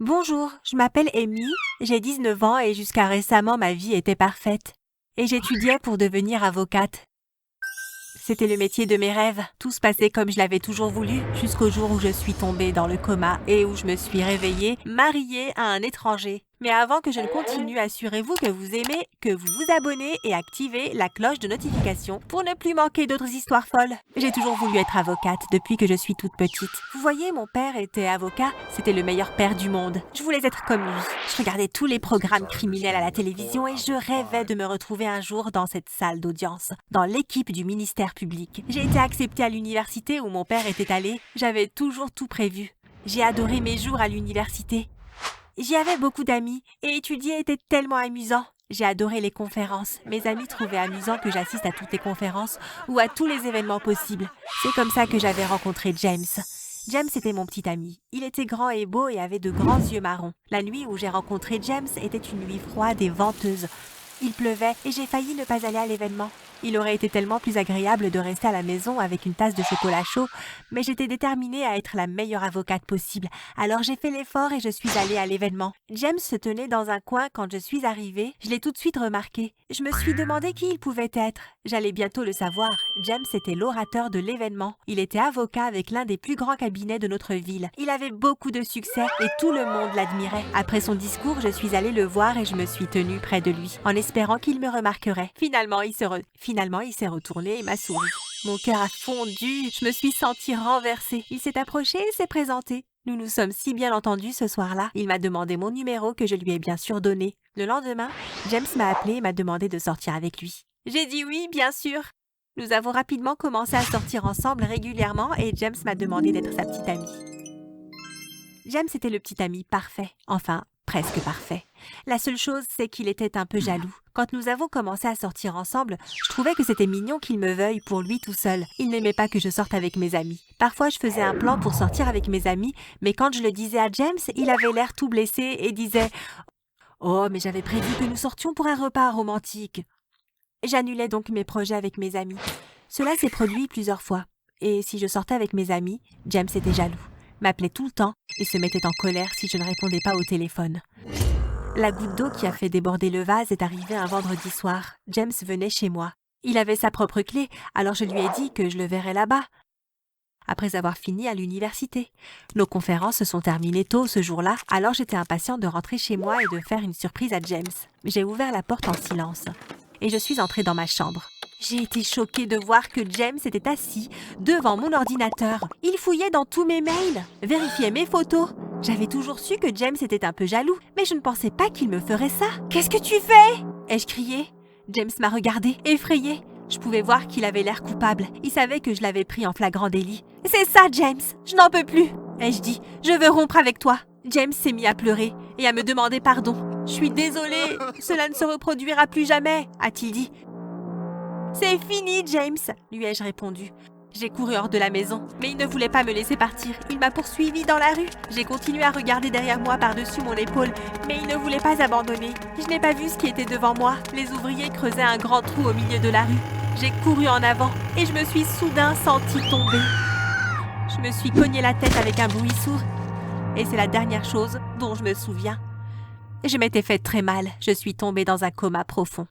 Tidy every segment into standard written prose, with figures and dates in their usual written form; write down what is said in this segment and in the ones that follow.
Bonjour, je m'appelle Amy, j'ai 19 ans et jusqu'à récemment ma vie était parfaite. Et j'étudiais pour devenir avocate. C'était le métier de mes rêves. Tout se passait comme je l'avais toujours voulu, jusqu'au jour où je suis tombée dans le coma et où je me suis réveillée, mariée à un étranger. Mais avant que je ne continue, assurez-vous que vous aimez, que vous vous abonnez et activez la cloche de notification pour ne plus manquer d'autres histoires folles. J'ai toujours voulu être avocate depuis que je suis toute petite. Vous voyez, mon père était avocat, c'était le meilleur père du monde. Je voulais être comme lui. Je regardais tous les programmes criminels à la télévision et je rêvais de me retrouver un jour dans cette salle d'audience, dans l'équipe du ministère public. J'ai été acceptée à l'université où mon père était allé. J'avais toujours tout prévu. J'ai adoré mes jours à l'université. J'y avais beaucoup d'amis et étudier était tellement amusant. J'ai adoré les conférences. Mes amis trouvaient amusant que j'assiste à toutes les conférences ou à tous les événements possibles. C'est comme ça que j'avais rencontré James. James était mon petit ami. Il était grand et beau et avait de grands yeux marrons. La nuit où j'ai rencontré James était une nuit froide et venteuse. Il pleuvait et j'ai failli ne pas aller à l'événement. Il aurait été tellement plus agréable de rester à la maison avec une tasse de chocolat chaud, mais j'étais déterminée à être la meilleure avocate possible. Alors j'ai fait l'effort et je suis allée à l'événement. James se tenait dans un coin quand je suis arrivée. Je l'ai tout de suite remarqué. Je me suis demandé qui il pouvait être. J'allais bientôt le savoir. James était l'orateur de l'événement. Il était avocat avec l'un des plus grands cabinets de notre ville. Il avait beaucoup de succès et tout le monde l'admirait. Après son discours, je suis allée le voir et je me suis tenue près de lui, en espérant qu'il me remarquerait. Finalement, il s'est retourné et m'a souri. Mon cœur a fondu. Je me suis sentie renversée. Il s'est approché et s'est présenté. Nous nous sommes si bien entendus ce soir-là. Il m'a demandé mon numéro que je lui ai bien sûr donné. Le lendemain, James m'a appelé et m'a demandé de sortir avec lui. J'ai dit oui, bien sûr. Nous avons rapidement commencé à sortir ensemble régulièrement et James m'a demandé d'être sa petite amie. James était le petit ami parfait, enfin, presque parfait. La seule chose, c'est qu'il était un peu jaloux. Quand nous avons commencé à sortir ensemble, je trouvais que c'était mignon qu'il me veuille pour lui tout seul. Il n'aimait pas que je sorte avec mes amis. Parfois, je faisais un plan pour sortir avec mes amis, mais quand je le disais à James, il avait l'air tout blessé et disait « Oh, mais j'avais prévu que nous sortions pour un repas romantique. » J'annulais donc mes projets avec mes amis. Cela s'est produit plusieurs fois. Et si je sortais avec mes amis, James était jaloux, m'appelait tout le temps et se mettait en colère si je ne répondais pas au téléphone. La goutte d'eau qui a fait déborder le vase est arrivée un vendredi soir. James venait chez moi. Il avait sa propre clé, alors je lui ai dit que je le verrais là-bas, après avoir fini à l'université. Nos conférences se sont terminées tôt ce jour-là, alors j'étais impatiente de rentrer chez moi et de faire une surprise à James. J'ai ouvert la porte en silence et je suis entrée dans ma chambre. J'ai été choquée de voir que James était assis devant mon ordinateur. Il fouillait dans tous mes mails, vérifiait mes photos. J'avais toujours su que James était un peu jaloux, mais je ne pensais pas qu'il me ferait ça. « Qu'est-ce que tu fais ?» ai-je crié. James m'a regardée, effrayée. Je pouvais voir qu'il avait l'air coupable. Il savait que je l'avais pris en flagrant délit. « C'est ça, James, je n'en peux plus !» ai-je dit. « Je veux rompre avec toi !» James s'est mis à pleurer et à me demander pardon. « Je suis désolée, cela ne se reproduira plus jamais !» a-t-il dit. « C'est fini, James !» lui ai-je répondu. J'ai couru hors de la maison, mais il ne voulait pas me laisser partir. Il m'a poursuivi dans la rue. J'ai continué à regarder derrière moi par-dessus mon épaule, mais il ne voulait pas abandonner. Je n'ai pas vu ce qui était devant moi. Les ouvriers creusaient un grand trou au milieu de la rue. J'ai couru en avant et je me suis soudain sentie tomber. Je me suis cogné la tête avec un bruit sourd et c'est la dernière chose dont je me souviens. Je m'étais fait très mal. Je suis tombée dans un coma profond.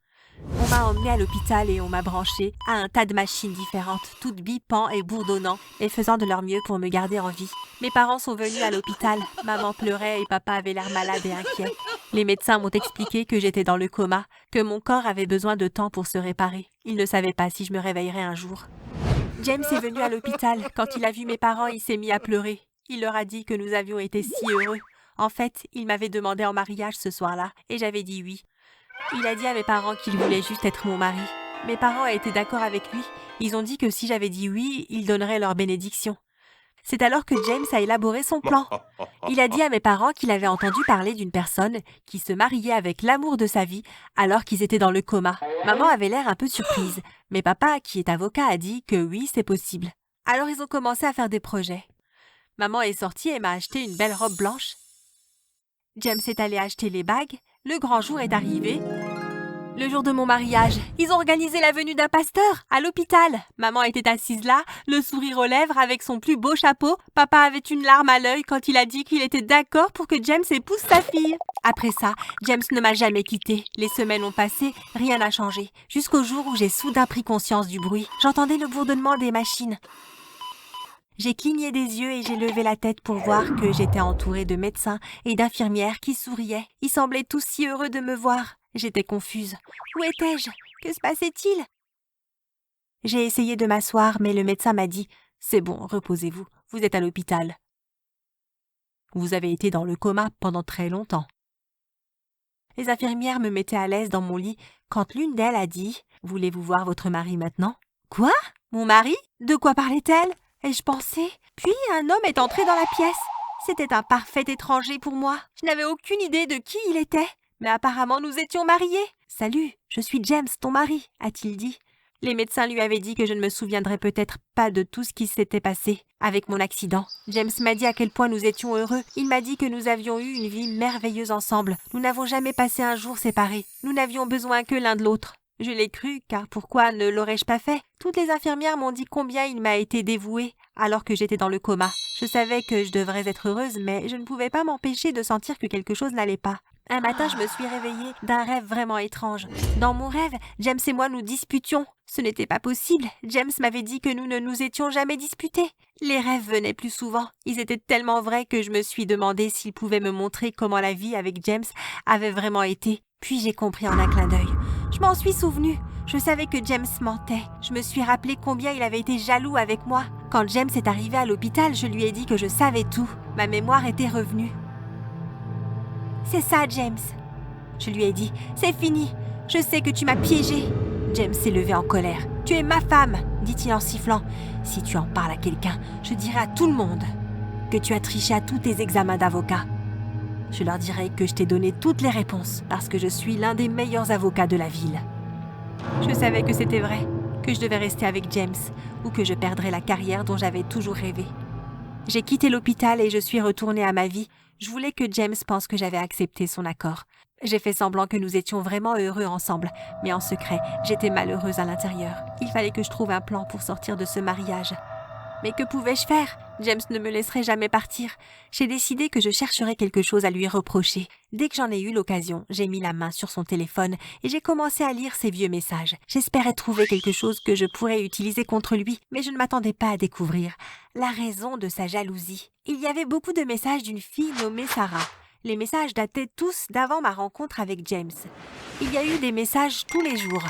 On m'a emmenée à l'hôpital et on m'a branchée à un tas de machines différentes, toutes bipant et bourdonnant et faisant de leur mieux pour me garder en vie. Mes parents sont venus à l'hôpital. Maman pleurait et papa avait l'air malade et inquiet. Les médecins m'ont expliqué que j'étais dans le coma, que mon corps avait besoin de temps pour se réparer. Ils ne savaient pas si je me réveillerais un jour. James est venu à l'hôpital. Quand il a vu mes parents, il s'est mis à pleurer. Il leur a dit que nous avions été si heureux. En fait, il m'avait demandé en mariage ce soir-là et j'avais dit oui. Il a dit à mes parents qu'il voulait juste être mon mari. Mes parents étaient d'accord avec lui. Ils ont dit que si j'avais dit oui, ils donneraient leur bénédiction. C'est alors que James a élaboré son plan. Il a dit à mes parents qu'il avait entendu parler d'une personne qui se mariait avec l'amour de sa vie alors qu'ils étaient dans le coma. Maman avait l'air un peu surprise, mais papa, qui est avocat, a dit que oui, c'est possible. Alors ils ont commencé à faire des projets. Maman est sortie et m'a acheté une belle robe blanche. James est allé acheter les bagues. Le grand jour est arrivé. Le jour de mon mariage, ils ont organisé la venue d'un pasteur à l'hôpital. Maman était assise là, le sourire aux lèvres avec son plus beau chapeau. Papa avait une larme à l'œil quand il a dit qu'il était d'accord pour que James épouse sa fille. Après ça, James ne m'a jamais quittée. Les semaines ont passé, rien n'a changé. Jusqu'au jour où j'ai soudain pris conscience du bruit. J'entendais le bourdonnement des machines. J'ai cligné des yeux et j'ai levé la tête pour voir que j'étais entourée de médecins et d'infirmières qui souriaient. Ils semblaient tous si heureux de me voir. J'étais confuse. Où étais-je? Que se passait-il? J'ai essayé de m'asseoir, mais le médecin m'a dit « C'est bon, reposez-vous, vous êtes à l'hôpital. Vous avez été dans le coma pendant très longtemps. » Les infirmières me mettaient à l'aise dans mon lit quand l'une d'elles a dit « Voulez-vous voir votre mari maintenant ?»« Quoi? Mon mari? De quoi parlait-elle ?» ai-je pensé. Puis un homme est entré dans la pièce. C'était un parfait étranger pour moi. Je n'avais aucune idée de qui il était. Mais apparemment nous étions mariés. « Salut, je suis James, ton mari, » a-t-il dit. Les médecins lui avaient dit que je ne me souviendrais peut-être pas de tout ce qui s'était passé avec mon accident. James m'a dit à quel point nous étions heureux. Il m'a dit que nous avions eu une vie merveilleuse ensemble. Nous n'avons jamais passé un jour séparés. Nous n'avions besoin que l'un de l'autre. Je l'ai cru, car pourquoi ne l'aurais-je pas fait? Toutes les infirmières m'ont dit combien il m'a été dévoué alors que j'étais dans le coma. Je savais que je devrais être heureuse, mais je ne pouvais pas m'empêcher de sentir que quelque chose n'allait pas. Un matin, je me suis réveillée d'un rêve vraiment étrange. Dans mon rêve, James et moi nous disputions. Ce n'était pas possible. James m'avait dit que nous ne nous étions jamais disputés. Les rêves venaient plus souvent. Ils étaient tellement vrais que je me suis demandé s'il pouvait me montrer comment la vie avec James avait vraiment été. Puis j'ai compris en un clin d'œil. Je m'en suis souvenue. Je savais que James mentait. Je me suis rappelé combien il avait été jaloux avec moi. Quand James est arrivé à l'hôpital, je lui ai dit que je savais tout. Ma mémoire était revenue. C'est ça, James. Je lui ai dit, c'est fini. Je sais que tu m'as piégé. James s'est levé en colère. Tu es ma femme, dit-il en sifflant. Si tu en parles à quelqu'un, je dirai à tout le monde que tu as triché à tous tes examens d'avocat. Je leur dirai que je t'ai donné toutes les réponses parce que je suis l'un des meilleurs avocats de la ville. Je savais que c'était vrai, que je devais rester avec James ou que je perdrais la carrière dont j'avais toujours rêvé. J'ai quitté l'hôpital et je suis retournée à ma vie. Je voulais que James pense que j'avais accepté son accord. J'ai fait semblant que nous étions vraiment heureux ensemble, mais en secret, j'étais malheureuse à l'intérieur. Il fallait que je trouve un plan pour sortir de ce mariage. Mais que pouvais-je faire? James ne me laisserait jamais partir. J'ai décidé que je chercherais quelque chose à lui reprocher. Dès que j'en ai eu l'occasion, j'ai mis la main sur son téléphone et j'ai commencé à lire ses vieux messages. J'espérais trouver quelque chose que je pourrais utiliser contre lui, mais je ne m'attendais pas à découvrir la raison de sa jalousie. Il y avait beaucoup de messages d'une fille nommée Sarah. Les messages dataient tous d'avant ma rencontre avec James. Il y a eu des messages tous les jours.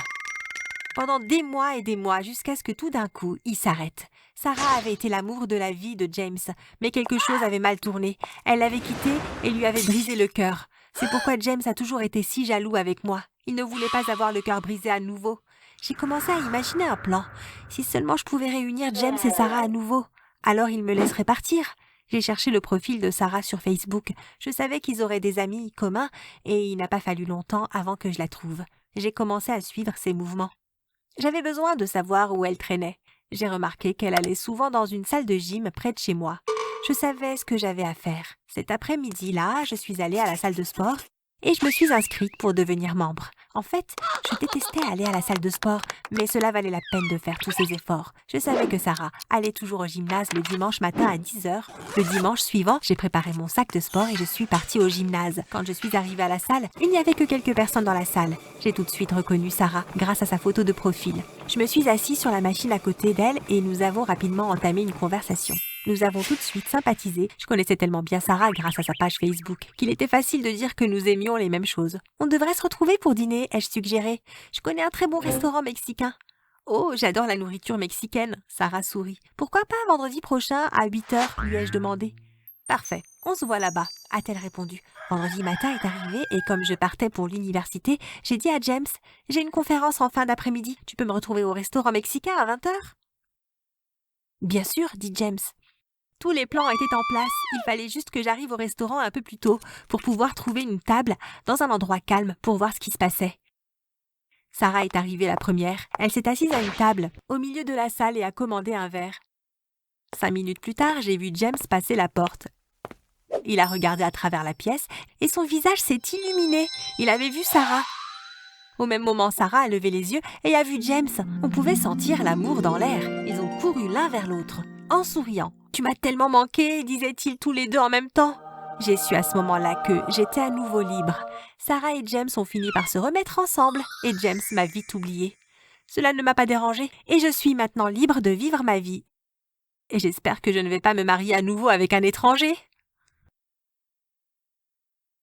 Pendant des mois et des mois, jusqu'à ce que tout d'un coup, il s'arrête. Sarah avait été l'amour de la vie de James, mais quelque chose avait mal tourné. Elle l'avait quitté et lui avait brisé le cœur. C'est pourquoi James a toujours été si jaloux avec moi. Il ne voulait pas avoir le cœur brisé à nouveau. J'ai commencé à imaginer un plan. Si seulement je pouvais réunir James et Sarah à nouveau, alors il me laisserait partir. J'ai cherché le profil de Sarah sur Facebook. Je savais qu'ils auraient des amis communs et il n'a pas fallu longtemps avant que je la trouve. J'ai commencé à suivre ses mouvements. J'avais besoin de savoir où elle traînait. J'ai remarqué qu'elle allait souvent dans une salle de gym près de chez moi. Je savais ce que j'avais à faire. Cet après-midi-là, je suis allée à la salle de sport et je me suis inscrite pour devenir membre. En fait, je détestais aller à la salle de sport, mais cela valait la peine de faire tous ces efforts. Je savais que Sarah allait toujours au gymnase le dimanche matin à 10h. Le dimanche suivant, j'ai préparé mon sac de sport et je suis partie au gymnase. Quand je suis arrivée à la salle, il n'y avait que quelques personnes dans la salle. J'ai tout de suite reconnu Sarah grâce à sa photo de profil. Je me suis assise sur la machine à côté d'elle et nous avons rapidement entamé une conversation. Nous avons tout de suite sympathisé. Je connaissais tellement bien Sarah grâce à sa page Facebook qu'il était facile de dire que nous aimions les mêmes choses. On devrait se retrouver pour dîner, ai-je suggéré. Je connais un très bon restaurant mexicain. Oh, j'adore la nourriture mexicaine, Sarah sourit. Pourquoi pas vendredi prochain à 8h, lui ai-je demandé. Parfait, on se voit là-bas, a-t-elle répondu. Vendredi matin est arrivé et comme je partais pour l'université, j'ai dit à James, j'ai une conférence en fin d'après-midi. Tu peux me retrouver au restaurant mexicain à 20h? Bien sûr, dit James. Tous les plans étaient en place, il fallait juste que j'arrive au restaurant un peu plus tôt pour pouvoir trouver une table dans un endroit calme pour voir ce qui se passait. Sarah est arrivée la première, elle s'est assise à une table au milieu de la salle et a commandé un verre. 5 minutes plus tard, j'ai vu James passer la porte. Il a regardé à travers la pièce et son visage s'est illuminé. Il avait vu Sarah. Au même moment, Sarah a levé les yeux et a vu James. On pouvait sentir l'amour dans l'air. Ils ont couru l'un vers l'autre, en souriant. « Tu m'as tellement manqué », disaient-ils tous les deux en même temps. J'ai su à ce moment-là que j'étais à nouveau libre. Sarah et James ont fini par se remettre ensemble et James m'a vite oubliée. Cela ne m'a pas dérangée et je suis maintenant libre de vivre ma vie. Et j'espère que je ne vais pas me marier à nouveau avec un étranger.